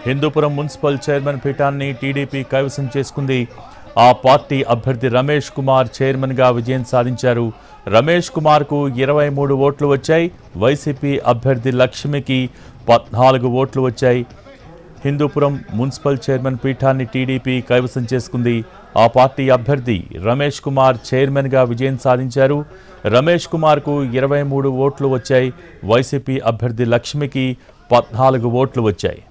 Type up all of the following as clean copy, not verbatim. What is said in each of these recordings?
Hindupuram municipal chairman పీఠాన్ని TDP కైవసం చేసుకుంది. ఆ పార్టీ అభ్యర్థి రమేష్ కుమార్ చైర్మన్గా విజయం సాధించారు. రమేష్ కుమార్కు 23 ఓట్లు వచ్చాయి. వైసీపీ అభ్యర్థి లక్ష్మికి 14 ఓట్లు వచ్చాయి. హిందూపురం మున్సిపల్ చైర్మన్ పీఠాన్ని టీడీపీ కైవసం చేసుకుంది. ఆ పార్టీ అభ్యర్థి రమేష్ కుమార్ చైర్మన్గా విజయం సాధించారు. రమేష్ కుమార్కు 23 ఓట్లు వచ్చాయి. వైసీపీ అభ్యర్థి లక్ష్మికి 14 ఓట్లు వచ్చాయి.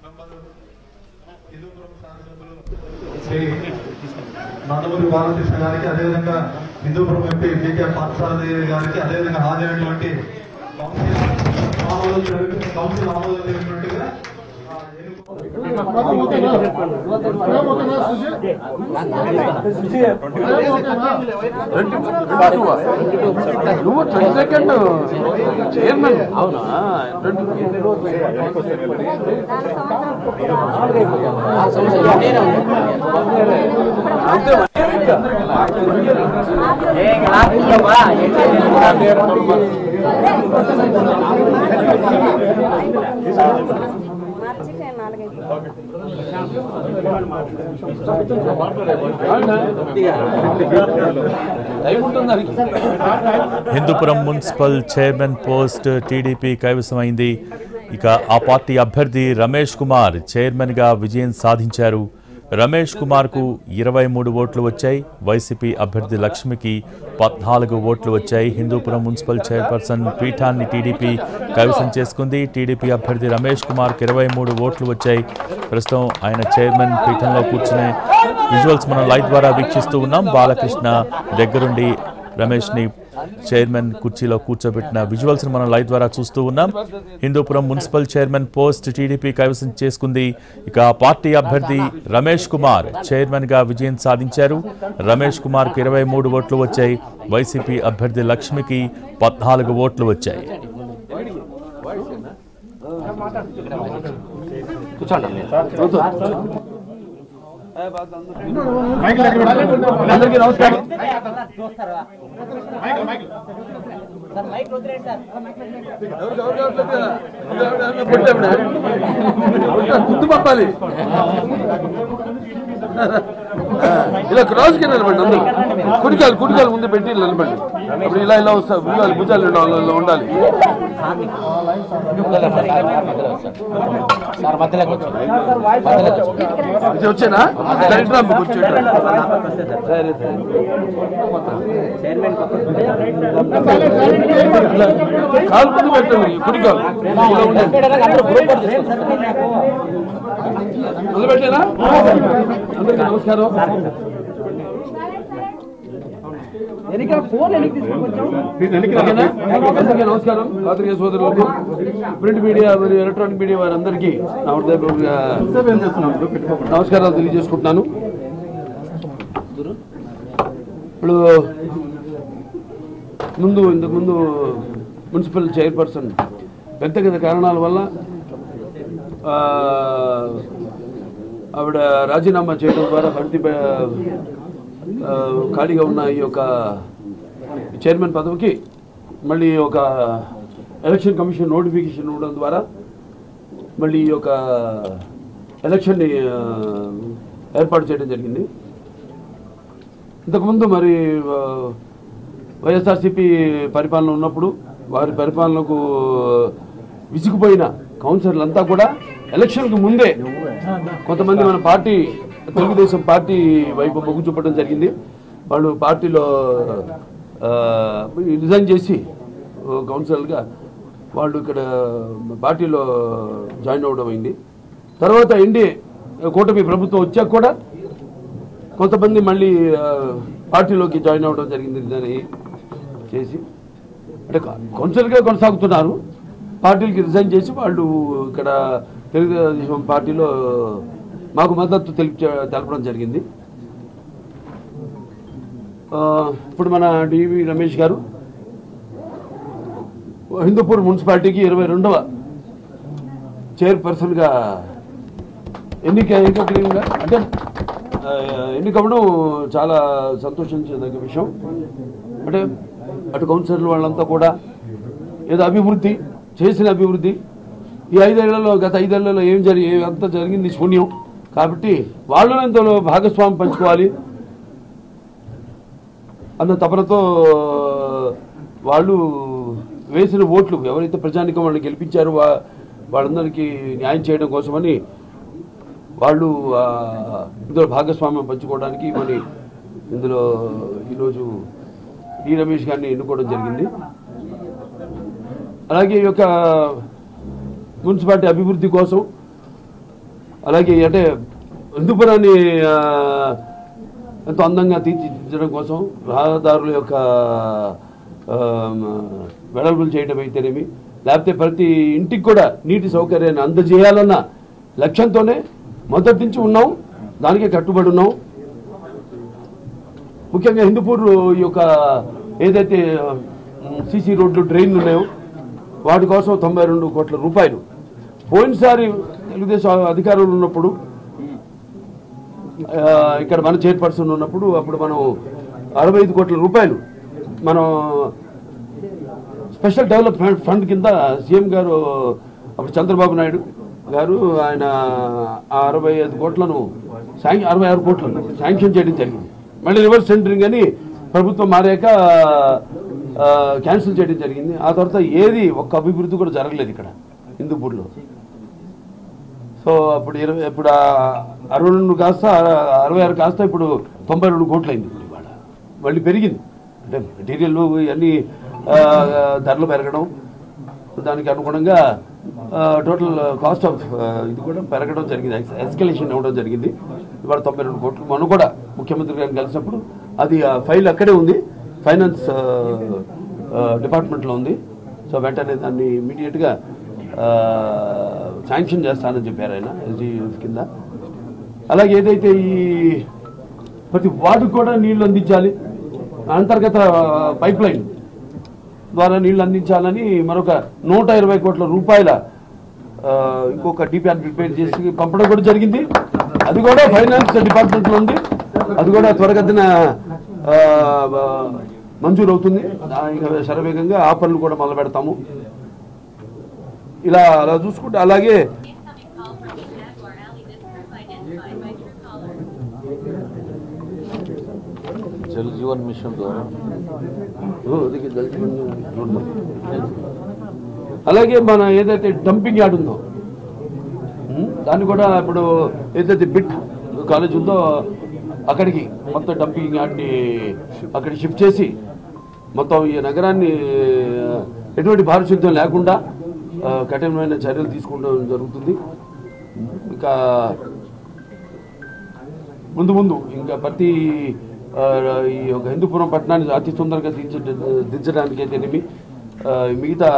నందమూరి బాలకృష్ణ గారికి, అదేవిధంగా హిందూపురం ఎంపీ కేకే పార్థసారథి గారికి, అదేవిధంగా హాజరైనటువంటి కౌన్సిల్ ఆమోదమైనటువంటిగా చైర్మన్ అవునా Hindupuram municipal chairman post TDP కైవసమైంది. ఇక ఆ పార్టీ అభ్యర్థి రమేష్ కుమార్ చైర్మన్గా విజయం సాధించారు. రమేష్ కుమార్కు 23 ఓట్లు వచ్చాయి. వైసీపీ అభ్యర్థి లక్ష్మికి 14 ఓట్లు వచ్చాయి. హిందూపురం మున్సిపల్ చైర్పర్సన్ పీఠాన్ని టీడీపీ కైవసం చేసుకుంది. టీడీపీ అభ్యర్థి రమేష్ కుమార్కు 23 ఓట్లు వచ్చాయి. ప్రస్తుతం ఆయన చైర్మన్ పీఠంలో కూర్చునే విజువల్స్ మనం లైవ్ ద్వారా వీక్షిస్తూ ఉన్నాం. బాలకృష్ణ దగ్గరుండి రమేష్ని చైర్మన్ కుర్చీలో కూర్చోబెట్టిన విజువల్స్ని మనం లైవ్ ద్వారా చూస్తూ ఉన్నాం. Hindupuram municipal chairman post TDP కైవసం చేసుకుంది. ఇక పార్టీ అభ్యర్థి రమేష్ కుమార్ చైర్మన్గా విజయం సాధించారు. రమేష్ కుమార్కు 23 ఓట్లు వచ్చాయి. వైసీపీ అభ్యర్థి లక్ష్మికి 14 ఓట్లు వచ్చాయి. అందరికీ నమస్కారం. గుర్తు పంపాలి. ఇలా క్రాస్కి నిలబడి అందరూ కుడికాలు ముందు పెట్టి నిలబడి. ఇప్పుడు ఇలా వస్తా భుజాలు ఉండాలి. వచ్చేనా కాలు ముందు పెట్టండి. కుడికాలు మొదలుపెట్టేనా? అందరికీ నమస్కారం. నమస్కారం. పాత్రికేయ సోదరులకు, ప్రింట్ మీడియా మరియు ఎలక్ట్రానిక్ మీడియా వారందరికీ నా హృదయపూర్వక నమస్కారాలు తెలియజేసుకుంటున్నాను. ఇప్పుడు ఇంతకుముందు మున్సిపల్ చైర్పర్సన్ వ్యక్తిగత కారణాల వల్ల ఆవిడ రాజీనామా చేయడం ద్వారా ఖాళీగా ఉన్న ఈ యొక్క చైర్మన్ పదవికి మళ్ళీ ఒక ఎలక్షన్ కమిషన్ నోటిఫికేషన్ ఇవ్వడం ద్వారా మళ్ళీ ఈ యొక్క ఎలక్షన్ని ఏర్పాటు చేయడం జరిగింది. ఇంతకుముందు మరి వైఎస్ఆర్సీపీ పరిపాలన ఉన్నప్పుడు వారి పరిపాలనకు విసిగిపోయిన కౌన్సిలర్లంతా కూడా ఎలక్షన్కు ముందే కొంతమంది మన పార్టీ తెలుగుదేశం పార్టీ వైపు మొగ్గు చూపడం జరిగింది. వాళ్ళు పార్టీలో రిజైన్ చేసి కౌన్సిలర్గా వాళ్ళు ఇక్కడ పార్టీలో జాయిన్ అవ్వడం అయింది. తర్వాత ఎన్డీఏ కూటమి ప్రభుత్వం వచ్చాక కూడా కొంతమంది మళ్ళీ పార్టీలోకి జాయిన్ అవ్వడం జరిగింది. దాన్ని చేసి అంటే కౌన్సిలర్గా కొనసాగుతున్నారు. పార్టీలకి రిజైన్ చేసి వాళ్ళు ఇక్కడ తెలుగుదేశం పార్టీలో మాకు మద్దతు తెలపడం జరిగింది. ఇప్పుడు మన డివి రమేష్ గారు హిందూపూర్ మున్సిపాలిటీకి 22వ చైర్పర్సన్గా ఎన్నికగా అంటే ఎన్నికవడం చాలా సంతోషించదగ్గ విషయం. అంటే అటు కౌన్సిలర్ వాళ్ళంతా కూడా ఏదో అభివృద్ధి చేసిన అభివృద్ధి ఈ 5 ఏళ్లలో గత 5 ఏళ్లలో అంతా జరిగింది శూన్యం. కాబట్టి వాళ్ళు ఇందులో భాగస్వామ్యం పంచుకోవాలి అన్న తపనతో వాళ్ళు వేసిన ఓట్లు ఎవరైతే ప్రజానికం వాళ్ళని గెలిపించారో వాళ్ళందరికీ న్యాయం చేయడం కోసమని వాళ్ళు ఇందులో భాగస్వామ్యం పంచుకోవడానికి మరి ఇందులో ఈరోజు డి రమేష్ గారిని ఎన్నుకోవడం జరిగింది. అలాగే ఈ యొక్క మున్సిపాలిటీ అభివృద్ధి కోసం, అలాగే అంటే హిందూపురాన్ని ఎంతో అందంగా తీర్చిదిద్దడం కోసం రహదారుల యొక్క వెడల్పులు చేయడం అయితేనేమి, లేకపోతే ప్రతి ఇంటికి కూడా నీటి సౌకర్యాన్ని అందజేయాలన్న లక్ష్యంతోనే మొదటి నుంచి ఉన్నాం, దానికే కట్టుబడి ఉన్నాం. ముఖ్యంగా హిందూపూర్ యొక్క ఏదైతే సీసీ రోడ్లు డ్రైన్లు ఉన్నాయో వాటి కోసం 92 కోట్ల రూపాయలు పోయినసారి తెలుగుదేశం అధికారులు ఉన్నప్పుడు ఇక్కడ మన చైర్పర్సన్ ఉన్నప్పుడు అప్పుడు మనం 65 కోట్ల రూపాయలు మనం స్పెషల్ డెవలప్మెంట్ ఫండ్ కింద సీఎం గారు అప్పుడు చంద్రబాబు నాయుడు గారు ఆయన 65 కోట్లను 66 కోట్లను శాంక్షన్ చేయడం జరిగింది. మళ్ళీ రివర్స్ టెండరింగ్ అని ప్రభుత్వం మారాక క్యాన్సిల్ చేయడం జరిగింది. ఆ తర్వాత ఏది ఒక్క అభివృద్ధి కూడా జరగలేదు ఇక్కడ హిందూపూర్లో. సో అప్పుడు 62 కాస్త 66 కాస్త ఇప్పుడు 92 కోట్లు అయింది. ఇప్పుడు ఇవాళ మళ్ళీ పెరిగింది. అంటే మెటీరియల్ ఇవన్నీ ధరలు పెరగడం, దానికి అనుగుణంగా టోటల్ కాస్ట్ ఆఫ్ ఇది కూడా పెరగడం జరిగింది, ఎస్కలేషన్ అవ్వడం జరిగింది. ఇవాళ 92 కోట్లు. మనం కూడా ముఖ్యమంత్రి గారిని కలిసినప్పుడు అది ఫైల్ అక్కడే ఉంది, ఫైనాన్స్ డిపార్ట్మెంట్లో ఉంది. సో వెంటనే దాన్ని ఇమీడియట్గా శాంక్షన్ చేస్తానని చెప్పారు ఆయన ఎస్డీఎఫ్ కింద. అలాగే ఏదైతే ఈ ప్రతి వార్డుకు కూడా నీళ్లు అందించాలి, అంతర్గత పైప్ లైన్ ద్వారా నీళ్లు అందించాలని మరొక 120 కోట్ల రూపాయల ఇంకొక డిపిఆర్ ప్రిపేర్ చేసి పంపడం కూడా జరిగింది. అది కూడా ఫైనాన్స్ డిపార్ట్మెంట్లో ఉంది. అది కూడా త్వరగతిన మంజూరు అవుతుంది. శరవేగంగా ఆ పనులు కూడా మొదలు పెడతాము. ఇలా అలా చూసుకుంటే అలాగే जल जीवन मिशन द्वारा అలాగే మన ఏదైతే డంపింగ్ యార్డ్ ఉందో దాన్ని కూడా ఇప్పుడు ఏదైతే బిట్ కాలేజ్ ఉందో అక్కడికి మొత్తం డంపింగ్ యార్డ్ని అక్కడికి షిఫ్ట్ చేసి మొత్తం ఈ నగరాన్ని ఎటువంటి పారిశుద్ధ్యం లేకుండా కఠినమైన చర్యలు తీసుకోవడం జరుగుతుంది. ఇంకా ముందు ఇంకా ప్రతి ఈ యొక్క హిందూపురం పట్టణాన్ని అతి సుందరంగా దించడానికి అయితేనేమి, మిగతా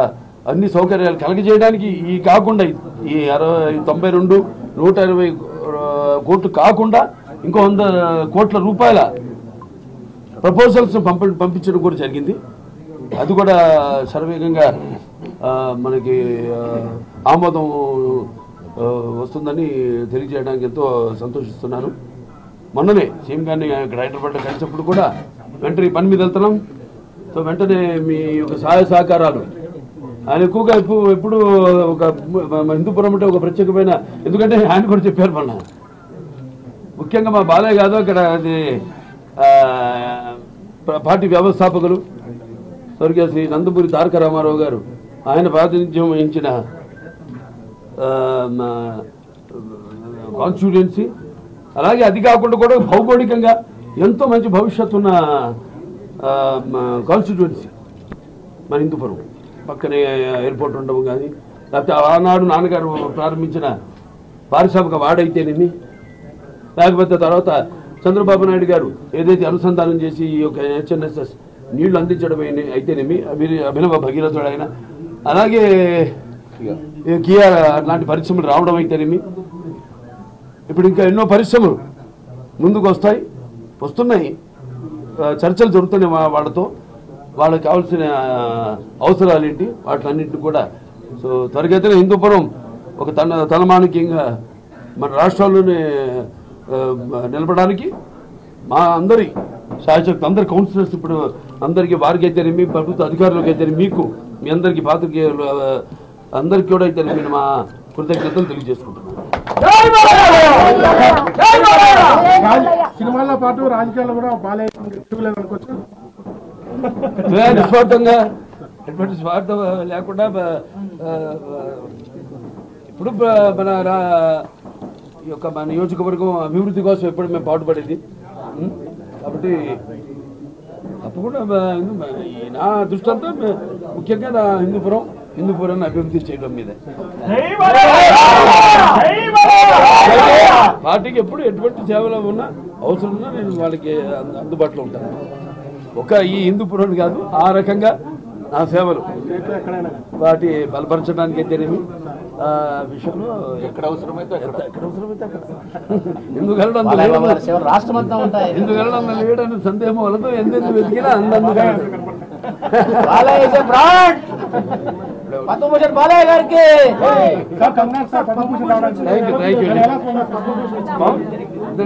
అన్ని సౌకర్యాలు కలగజేయడానికి ఈ కాకుండా ఈ 92 120 కోట్లు కాకుండా ఇంకో 100 కోట్ల రూపాయల ప్రపోజల్స్ పంపించడం కూడా జరిగింది. అది కూడా శరవేగంగా మనకి ఆమోదం వస్తుందని తెలియజేయడానికి ఎంతో సంతోషిస్తున్నాను. మొన్ననే సీఎం గారిని ఇక్కడ హైదరాబాద్లో కలిసినప్పుడు కూడా వెంటనే పని మీద వెళ్తున్నాం. సో వెంటనే మీ యొక్క సహాయ సహకారాలు ఆయన ఎక్కువగా ఎప్పుడు ఒక హిందూపురం అంటే ఒక ప్రత్యేకమైన, ఎందుకంటే ఆయన కూడా చెప్పారు మొన్న, ముఖ్యంగా మా బాలయ్య కాదు అక్కడ అది పార్టీ వ్యవస్థాపకులు స్వర్గీయ శ్రీ నందమూరి తారక రామారావు గారు ఆయన ప్రాతినిధ్యం వహించిన కాన్స్టిట్యూయెన్సీ, అలాగే అది కాకుండా కూడా భౌగోళికంగా ఎంతో మంచి భవిష్యత్తు ఉన్న కాన్స్టిట్యూయెన్సీ మన హిందూపురం. పక్కనే ఎయిర్పోర్ట్ ఉండవు కానీ, లేకపోతే ఆనాడు నాన్నగారు ప్రారంభించిన పారిశ్రామిక వాడైతేనేమి, లేకపోతే తర్వాత చంద్రబాబు నాయుడు గారు ఏదైతే అనుసంధానం చేసి ఈ యొక్క హెచ్ఎన్ఎస్ఎస్ నీళ్లు అందించడం అయితేనేమి, అభినవ భగీరథుడు ఆయన, అలాగే కియా లాంటి పరిశ్రమలు రావడం అయితేనేమి, ఇప్పుడు ఇంకా ఎన్నో పరిశ్రమలు ముందుకు వస్తున్నాయి, చర్చలు జరుగుతున్నాయి వాళ్ళతో, వాళ్ళకి కావాల్సిన అవసరాలు ఏంటి వాటిలన్నింటినీ కూడా. సో త్వరగతిన హిందూపురం ఒక తలమానికంగా మన రాష్ట్రాల్లోనే నిలబడడానికి మా అందరి శాయశక్తి, అందరి కౌన్సిలర్స్ ఇప్పుడు అందరికీ వారికి అయితేనేమి, ప్రభుత్వ అధికారులకు అయితేనే, మీ అందరికీ పాత్రికేయులు అందరికీ కూడా అయితే నేను మా కృతజ్ఞతలు తెలియజేసుకుంటున్నాను. సినిమాల్లో పాటు రాజకీయాల్లో కూడా బాలయ్య నిస్వార్థంగా ఎటువంటి స్వార్థం లేకుండా ఇప్పుడు మన ఈ యొక్క మన నియోజకవర్గం అభివృద్ధి కోసం ఎప్పుడు మేము పాటుపడేది. కాబట్టి తప్పకుండా నా దృష్టి అంతా ముఖ్యంగా నా హిందూపురాన్ని అభివృద్ధి చేయడం మీద. పార్టీకి ఎప్పుడు ఎటువంటి సేవలు ఉన్నా అవసరం ఉన్నా నేను వాళ్ళకి అందుబాటులో ఉంటాను. ఈ హిందూపురాన్ని కాదు, ఆ రకంగా నా సేవలు వాటి బలపరచడానికి అయితేనేమి విషయంలో ఎక్కడ అవసరమైతే ఎందుకు వెళ్ళడం లేడని సందేహం వాళ్ళతో ఎందుకు వెతికినా అందందుగా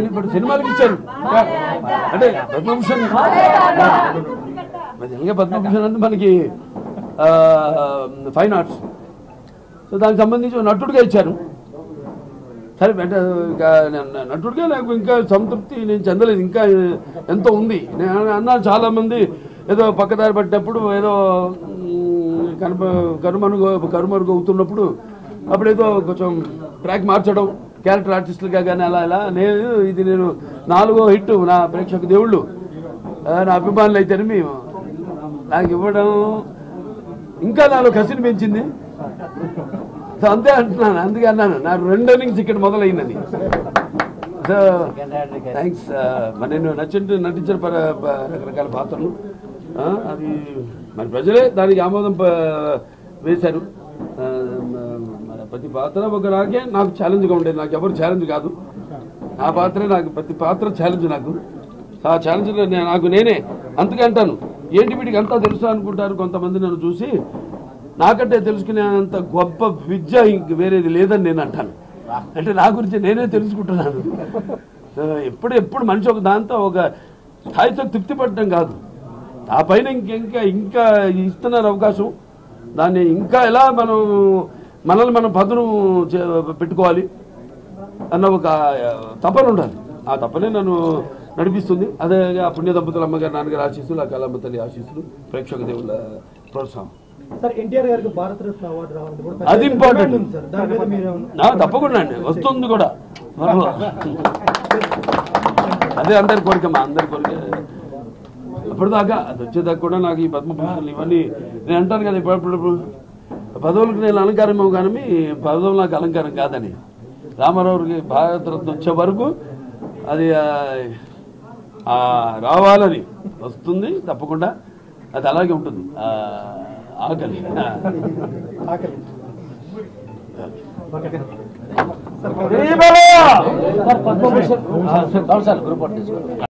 ఇప్పుడు సినిమాలకు ఇచ్చారు అంటే పద్మభూషణ్ పద్మభూషణ్ అంటే మనకి ఫైన్ ఆర్ట్స్. సో దానికి సంబంధించి నటుడిగా ఇచ్చారు. సరే నటుడిగా నాకు ఇంకా సంతృప్తి నేను చెందలేదు, ఇంకా ఎంతో ఉంది. నేను అన్నాను చాలామంది ఏదో పక్కదారి పట్టినప్పుడు ఏదో కనుమరుగు అవుతున్నప్పుడు అప్పుడు ఏదో కొంచెం ట్రాక్ మార్చడం క్యారెక్టర్ ఆర్టిస్టులుగా కానీ అలా ఇది నేను 4వ హిట్ నా ప్రేక్షక దేవుళ్ళు నా అభిమానులు అయితేనే నాకు ఇవ్వడం ఇంకా నాలో కసిని పెంచింది. సో అంతే అంటున్నాను, అందుకే అన్నాను నా 2 innings ఇక్కడ మొదలైందని. So thanks. నేను నటించిన రకరకాల పాత్రలు అది మరి ప్రజలే దానికి ఆమోదం వేశారు. ప్రతి పాత్ర ఒక నాకే నాకు ఛాలెంజ్గా ఉండేది. నాకు ఎవరు ఛాలెంజ్ కాదు, నా పాత్రే నాకు, ప్రతి పాత్ర ఛాలెంజ్ నాకు. ఆ ఛాలెంజ్లో నాకు నేనే అందుకే అంటాను, ఏంటి వీడికి అంతా తెలుసు అనుకుంటారు కొంతమంది నన్ను చూసి. నాకంటే తెలుసుకునేంత గొప్ప విద్య ఇంక వేరేది లేదని నేను అంటాను. అంటే నా గురించి నేనే తెలుసుకుంటున్నాను. ఎప్పుడు మనిషి ఒక దాంతో ఒక స్థాయితో తృప్తి పడటం కాదు, ఆ పైన ఇంకా ఇస్తున్నారు అవకాశం. దాన్ని ఇంకా ఎలా మనల్ని మనం పదును పెట్టుకోవాలి అన్న ఒక తపన ఉండాలి. ఆ తపనే నన్ను నడిపిస్తుంది. అదే ఆ పుణ్య దంపతుల అమ్మగారు నాన్నగారు ఆశీస్సులు, ఆ కళమ్మ తల్లి ఆశీస్సులు, ప్రేక్షక దేవుళ్ళ ప్రోత్సాహం. అది ఇంపార్టెంట్. తప్పకుండా అండి, వస్తుంది కూడా. అదే అందరి కోరిక, మా అందరి కోరిక. అప్పటిదాకా అది వచ్చేదాకా కూడా నాకు ఈ పద్మభూషణలు ఇవన్నీ నేను అంటాను కదా, ఇప్పుడు పదవులకు నేను అలంకారం కానీ పదవులు నాకు అలంకారం కాదని. రామారావుకి భారతరత్న వచ్చే వరకు అది రావాలని వస్తుంది తప్పకుండా. అది అలాగే ఉంటుంది. ఆకలి